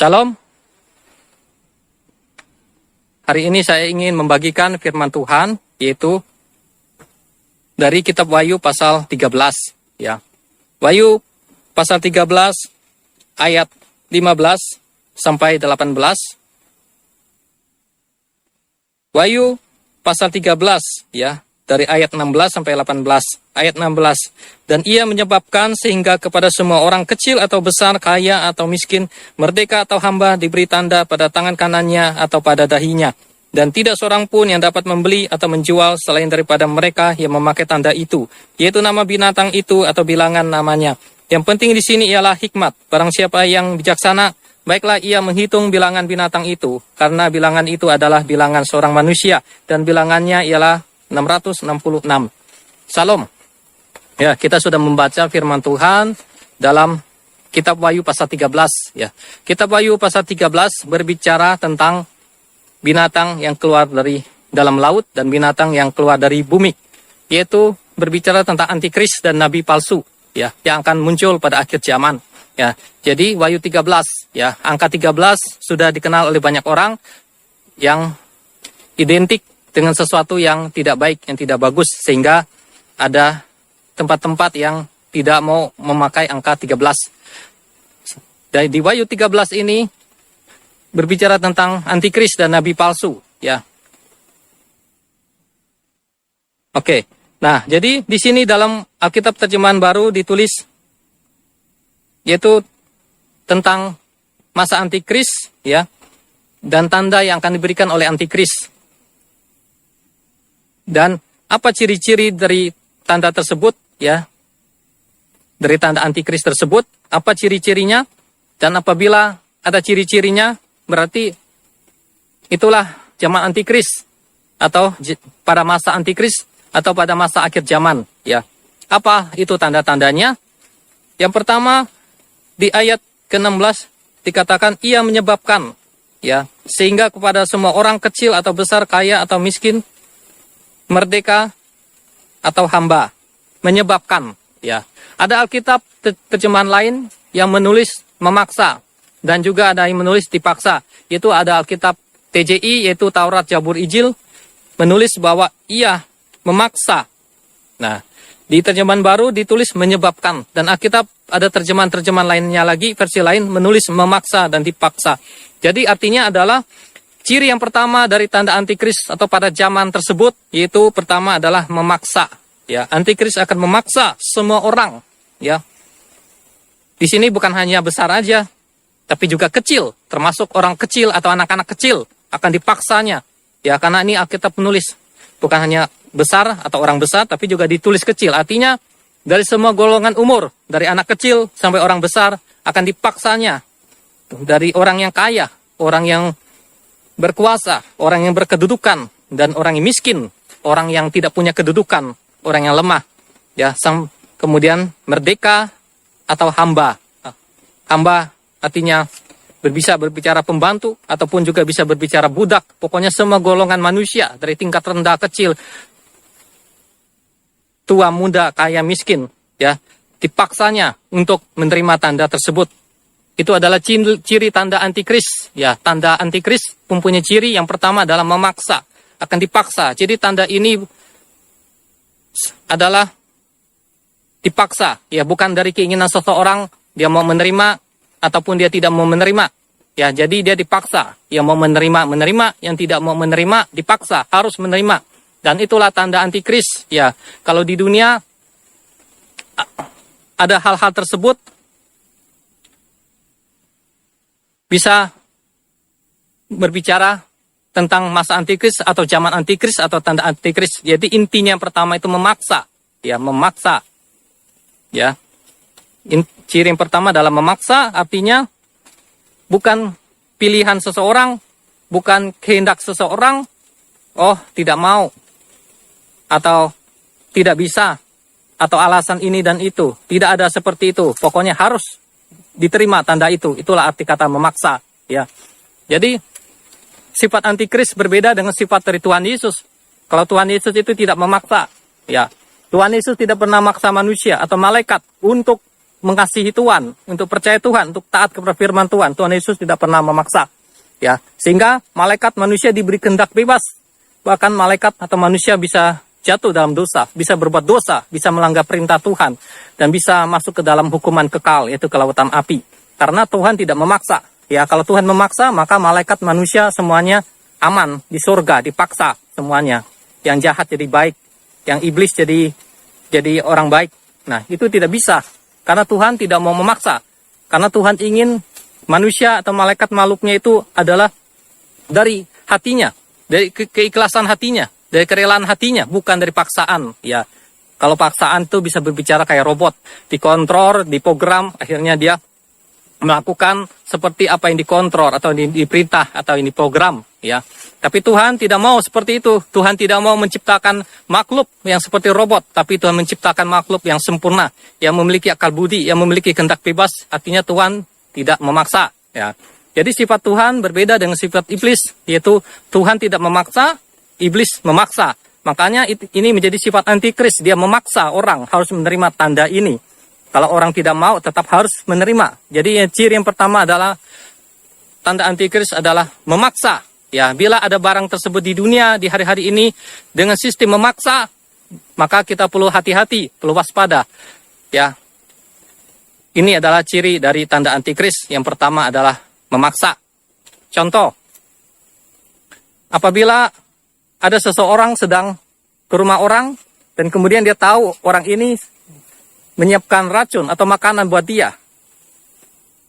Salam. Hari ini saya ingin membagikan firman Tuhan, yaitu dari kitab Wahyu pasal 13. Ya. Wahyu pasal 13 ayat 15 sampai 18. Wahyu pasal 13 ya, dari ayat 16 sampai 18. Ayat 16. Dan ia menyebabkan sehingga kepada semua orang kecil atau besar, kaya atau miskin, merdeka atau hamba diberi tanda pada tangan kanannya atau pada dahinya. Dan tidak seorang pun yang dapat membeli atau menjual selain daripada mereka yang memakai tanda itu, yaitu nama binatang itu atau bilangan namanya. Yang penting di sini ialah hikmat. Barang siapa yang bijaksana, baiklah ia menghitung bilangan binatang itu, karena bilangan itu adalah bilangan seorang manusia, dan bilangannya ialah 666. Salam. Ya, kita sudah membaca firman Tuhan dalam kitab Wahyu pasal 13. Ya. Kitab Wahyu pasal 13 berbicara tentang binatang yang keluar dari dalam laut dan binatang yang keluar dari bumi, yaitu berbicara tentang antikris dan nabi palsu, ya, yang akan muncul pada akhir zaman. Ya, jadi Wahyu 13, ya, angka 13 sudah dikenal oleh banyak orang yang identik dengan sesuatu yang tidak baik, yang tidak bagus, sehingga ada tempat-tempat yang tidak mau memakai angka 13. Dan di Wahyu 13 ini berbicara tentang antikris dan nabi palsu, ya. Oke. Nah, jadi di sini dalam Alkitab terjemahan baru ditulis yaitu tentang masa antikris, ya, dan tanda yang akan diberikan oleh antikris. Dan apa ciri-ciri dari tanda tersebut, ya, dari tanda antikris tersebut, apa ciri-cirinya, dan apabila ada ciri-cirinya, berarti itulah zaman antikris, atau pada masa antikris, atau pada masa akhir zaman, ya. Apa itu tanda-tandanya? Yang pertama, di ayat ke-16 dikatakan ia menyebabkan, ya, sehingga kepada semua orang kecil atau besar, kaya atau miskin, merdeka atau hamba, menyebabkan, ya. Ada Alkitab terjemahan lain yang menulis memaksa, dan juga ada yang menulis dipaksa. Itu ada Alkitab TJI, yaitu Taurat, Zabur, Injil, menulis bahwa ia memaksa. Nah, di terjemahan baru ditulis menyebabkan, dan Alkitab ada terjemahan-terjemahan lainnya lagi, versi lain menulis memaksa dan dipaksa. Jadi artinya adalah ciri yang pertama dari tanda antikris atau pada zaman tersebut, yaitu pertama adalah memaksa. Ya, antikris akan memaksa semua orang. Ya, di sini bukan hanya besar aja, tapi juga kecil, termasuk orang kecil atau anak-anak kecil akan dipaksanya. Ya, karena ini Alkitab menulis bukan hanya besar atau orang besar, tapi juga ditulis kecil. Artinya dari semua golongan umur, dari anak kecil sampai orang besar akan dipaksanya. Dari orang yang kaya, orang yang berkuasa, orang yang berkedudukan, dan orang yang miskin, orang yang tidak punya kedudukan, orang yang lemah, ya, kemudian merdeka atau hamba. Hamba artinya bisa berbicara pembantu ataupun juga bisa berbicara budak. Pokoknya semua golongan manusia dari tingkat rendah, kecil, tua, muda, kaya, miskin, ya, dipaksanya untuk menerima tanda tersebut. Itu adalah ciri tanda antikris, ya. Tanda antikris mempunyai ciri yang pertama adalah memaksa, akan dipaksa. Jadi tanda ini adalah dipaksa, ya, bukan dari keinginan seseorang dia mau menerima ataupun dia tidak mau menerima. Ya, jadi dia dipaksa. Yang mau menerima, yang tidak mau menerima dipaksa harus menerima. Dan itulah tanda antikris, ya. Kalau di dunia ada hal-hal tersebut, bisa berbicara tentang masa antikris atau zaman antikris atau tanda antikris. Jadi intinya yang pertama itu memaksa, ya, memaksa. Ya. Ciri yang pertama adalah memaksa, artinya bukan pilihan seseorang, bukan kehendak seseorang, oh tidak mau, atau tidak bisa, atau alasan ini dan itu. Tidak ada seperti itu. Pokoknya harus diterima tanda itu. Itulah arti kata memaksa, ya. Jadi sifat antikris berbeda dengan sifat dari Tuhan Yesus. Kalau Tuhan Yesus itu tidak memaksa, ya. Tuhan Yesus tidak pernah maksa manusia atau malaikat untuk mengasihi Tuhan, untuk percaya Tuhan, untuk taat kepada firman Tuhan. Tuhan Yesus tidak pernah memaksa. Ya, sehingga malaikat manusia diberi kehendak bebas. Bahkan malaikat atau manusia bisa jatuh dalam dosa, bisa berbuat dosa, bisa melanggar perintah Tuhan, dan bisa masuk ke dalam hukuman kekal, yaitu ke lautan api. Karena Tuhan tidak memaksa. Ya, kalau Tuhan memaksa, maka malaikat manusia semuanya aman di surga, dipaksa semuanya. Yang jahat jadi baik, yang iblis jadi orang baik. Nah, itu tidak bisa. Karena Tuhan tidak mau memaksa. Karena Tuhan ingin manusia atau malaikat makhluknya itu adalah dari hatinya, dari keikhlasan hatinya, dari kerelaan hatinya, bukan dari paksaan. Ya, kalau paksaan itu bisa berbicara kayak robot, dikontrol, diprogram, akhirnya dia melakukan seperti apa yang dikontrol atau diperintah atau ini program. Ya, tapi Tuhan tidak mau seperti itu. Tuhan tidak mau menciptakan makhluk yang seperti robot, tapi Tuhan menciptakan makhluk yang sempurna, yang memiliki akal budi, yang memiliki kehendak bebas. Artinya Tuhan tidak memaksa. Ya, jadi sifat Tuhan berbeda dengan sifat iblis, yaitu Tuhan tidak memaksa, iblis memaksa. Makanya ini menjadi sifat antikris. Dia memaksa orang harus menerima tanda ini. Kalau orang tidak mau, tetap harus menerima. Jadi ciri yang pertama adalah tanda antikris adalah memaksa. Ya, bila ada barang tersebut di dunia di hari-hari ini dengan sistem memaksa, maka kita perlu hati-hati, perlu waspada. Ya, ini adalah ciri dari tanda antikris. Yang pertama adalah memaksa. Contoh, apabila ada seseorang sedang ke rumah orang dan kemudian dia tahu orang ini menyiapkan racun atau makanan buat dia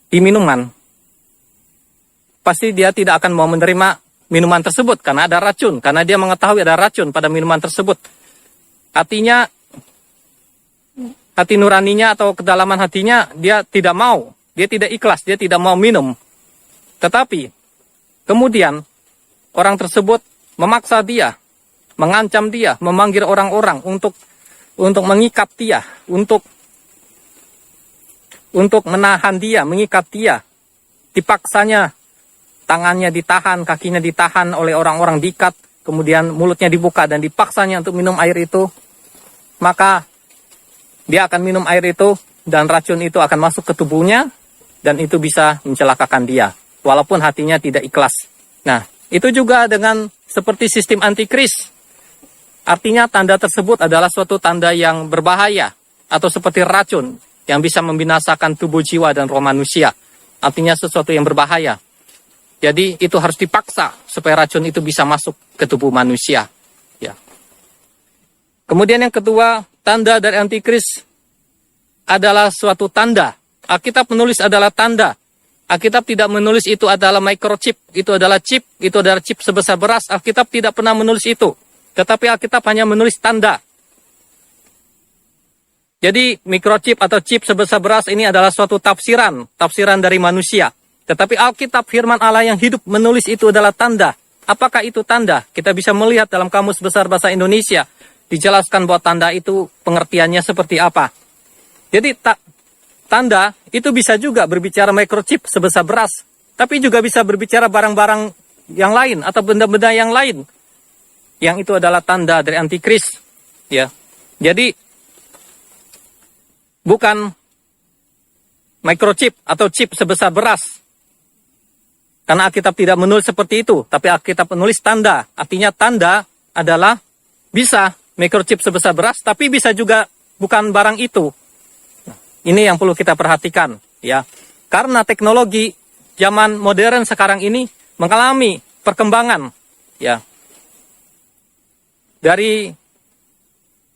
di minuman, pasti dia tidak akan mau menerima minuman tersebut karena ada racun, karena dia mengetahui ada racun pada minuman tersebut. Artinya hati nuraninya atau kedalaman hatinya dia tidak mau, dia tidak ikhlas, dia tidak mau minum. Tetapi kemudian orang tersebut memaksa dia, mengancam dia, memanggil orang-orang untuk mengikat dia, untuk menahan dia, mengikat dia. Dipaksanya, tangannya ditahan, kakinya ditahan oleh orang-orang, diikat, kemudian mulutnya dibuka dan dipaksanya untuk minum air itu. Maka dia akan minum air itu dan racun itu akan masuk ke tubuhnya dan itu bisa mencelakakan dia, walaupun hatinya tidak ikhlas. Nah, itu juga dengan seperti sistem antikris. Artinya tanda tersebut adalah suatu tanda yang berbahaya atau seperti racun yang bisa membinasakan tubuh, jiwa, dan roh manusia. Artinya sesuatu yang berbahaya. Jadi itu harus dipaksa supaya racun itu bisa masuk ke tubuh manusia. Ya. Kemudian yang kedua, tanda dari antikris adalah suatu tanda. Alkitab menulis adalah tanda. Alkitab tidak menulis itu adalah microchip, itu adalah chip sebesar beras. Alkitab tidak pernah menulis itu. Tetapi Alkitab hanya menulis tanda. Jadi microchip atau chip sebesar beras ini adalah suatu tafsiran dari manusia. Tetapi Alkitab firman Allah yang hidup menulis itu adalah tanda. Apakah itu tanda? Kita bisa melihat dalam Kamus Besar Bahasa Indonesia. Dijelaskan bahwa tanda itu pengertiannya seperti apa. Jadi tanda itu bisa juga berbicara microchip sebesar beras. Tapi juga bisa berbicara barang-barang yang lain atau benda-benda yang lain. Yang itu adalah tanda dari antikris. Ya. Jadi bukan microchip atau chip sebesar beras. Karena Alkitab tidak menulis seperti itu. Tapi Alkitab menulis tanda. Artinya tanda adalah bisa microchip sebesar beras. Tapi bisa juga bukan barang itu. Ini yang perlu kita perhatikan. Ya. Karena teknologi zaman modern sekarang ini mengalami perkembangan. Ya. Dari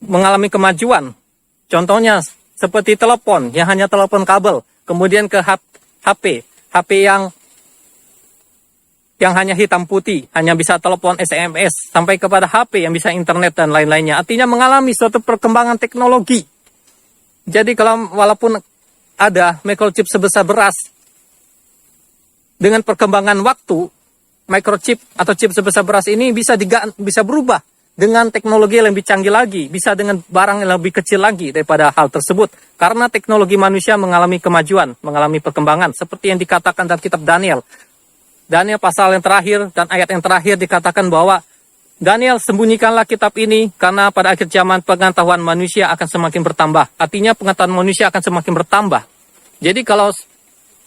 mengalami kemajuan. Contohnya seperti telepon yang hanya telepon kabel, kemudian ke HP yang hanya hitam putih, hanya bisa telepon SMS, sampai kepada HP yang bisa internet dan lain-lainnya. Artinya mengalami suatu perkembangan teknologi. Jadi walaupun ada microchip sebesar beras, dengan perkembangan waktu, microchip atau chip sebesar beras ini bisa berubah dengan teknologi yang lebih canggih lagi, bisa dengan barang yang lebih kecil lagi daripada hal tersebut. Karena teknologi manusia mengalami kemajuan, mengalami perkembangan. Seperti yang dikatakan dalam kitab Daniel. Daniel pasal yang terakhir dan ayat yang terakhir dikatakan bahwa Daniel, sembunyikanlah kitab ini karena pada akhir zaman pengetahuan manusia akan semakin bertambah. Artinya pengetahuan manusia akan semakin bertambah. Jadi kalau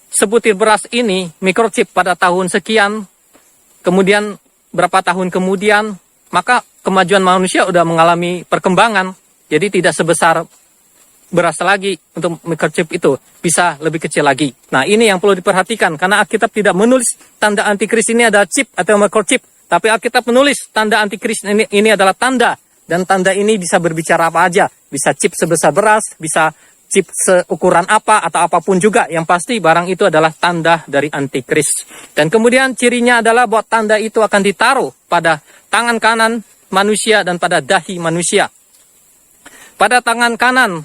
sebutir beras ini microchip pada tahun sekian, kemudian berapa tahun kemudian, maka kemajuan manusia sudah mengalami perkembangan. Jadi tidak sebesar beras lagi untuk microchip itu, bisa lebih kecil lagi. Nah, ini yang perlu diperhatikan karena Alkitab tidak menulis tanda antikris ini adalah chip atau microchip, tapi Alkitab menulis tanda antikris ini adalah tanda, dan tanda ini bisa berbicara apa aja, bisa chip sebesar beras, bisa chip seukuran apa atau apapun juga, yang pasti barang itu adalah tanda dari antikris. Dan kemudian cirinya adalah bahwa tanda itu akan ditaruh pada tangan kanan manusia dan pada dahi manusia. Pada tangan kanan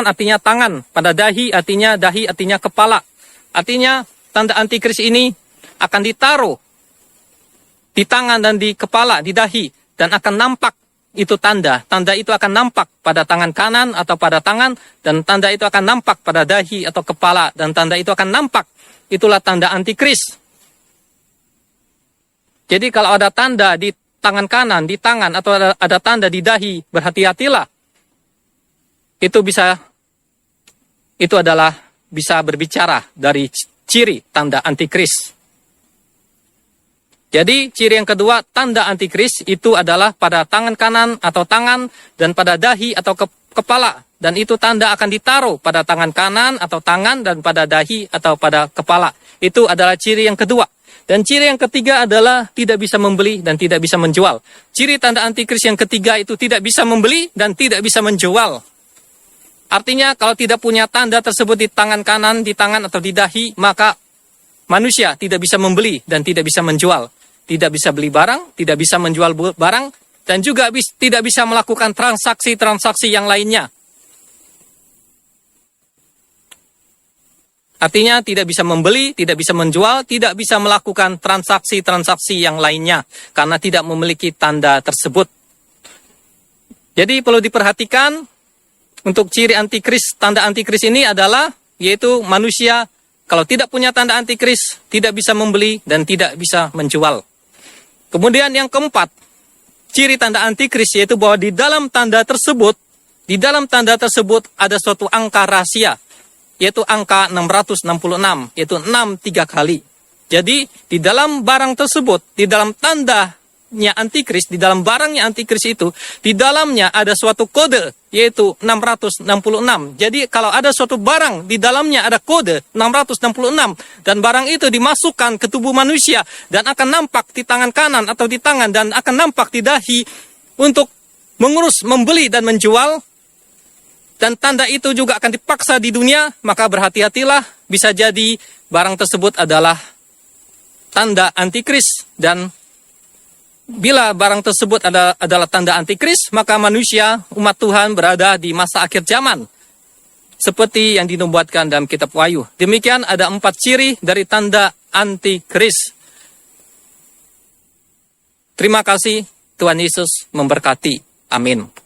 artinya tangan, pada dahi artinya kepala. Artinya tanda antikris ini akan ditaruh di tangan dan di kepala, di dahi, dan akan nampak itu tanda. Tanda itu akan nampak pada tangan kanan atau pada tangan, dan tanda itu akan nampak pada dahi atau kepala, dan tanda itu akan nampak. Itulah tanda antikris. Jadi kalau ada tanda di tangan kanan, di tangan, atau ada tanda di dahi, berhati-hatilah. Itu adalah bisa berbicara dari ciri tanda antikris. Jadi ciri yang kedua, tanda antikris itu adalah pada tangan kanan atau tangan dan pada dahi atau kepala. Dan itu tanda akan ditaruh pada tangan kanan atau tangan dan pada dahi atau pada kepala. Itu adalah ciri yang kedua. Dan ciri yang ketiga adalah tidak bisa membeli dan tidak bisa menjual. Ciri tanda antikris yang ketiga itu tidak bisa membeli dan tidak bisa menjual. Artinya kalau tidak punya tanda tersebut di tangan kanan, di tangan atau di dahi, maka manusia tidak bisa membeli dan tidak bisa menjual. Tidak bisa beli barang, tidak bisa menjual barang, dan juga tidak bisa melakukan transaksi-transaksi yang lainnya. Artinya tidak bisa membeli, tidak bisa menjual, tidak bisa melakukan transaksi-transaksi yang lainnya, karena tidak memiliki tanda tersebut. Jadi perlu diperhatikan, untuk ciri antikris, tanda antikris ini adalah, yaitu manusia kalau tidak punya tanda antikris, tidak bisa membeli dan tidak bisa menjual. Kemudian yang keempat, ciri tanda antikris yaitu bahwa di dalam tanda tersebut ada suatu angka rahasia, yaitu angka 666, yaitu 6 3 kali. Jadi di dalam barang tersebut, di dalam tandanya antikris, di dalam barangnya antikris itu, di dalamnya ada suatu kode, yaitu 666. Jadi kalau ada suatu barang, di dalamnya ada kode 666, dan barang itu dimasukkan ke tubuh manusia, dan akan nampak di tangan kanan atau di tangan, dan akan nampak di dahi, untuk mengurus, membeli, dan menjual, dan tanda itu juga akan dipaksa di dunia, maka berhati-hatilah, bisa jadi barang tersebut adalah tanda antikris. Dan bila barang tersebut adalah tanda antikris, maka manusia, umat Tuhan berada di masa akhir zaman. Seperti yang dinubuatkan dalam kitab Wahyu. Demikian ada 4 ciri dari tanda antikris. Terima kasih, Tuhan Yesus memberkati. Amin.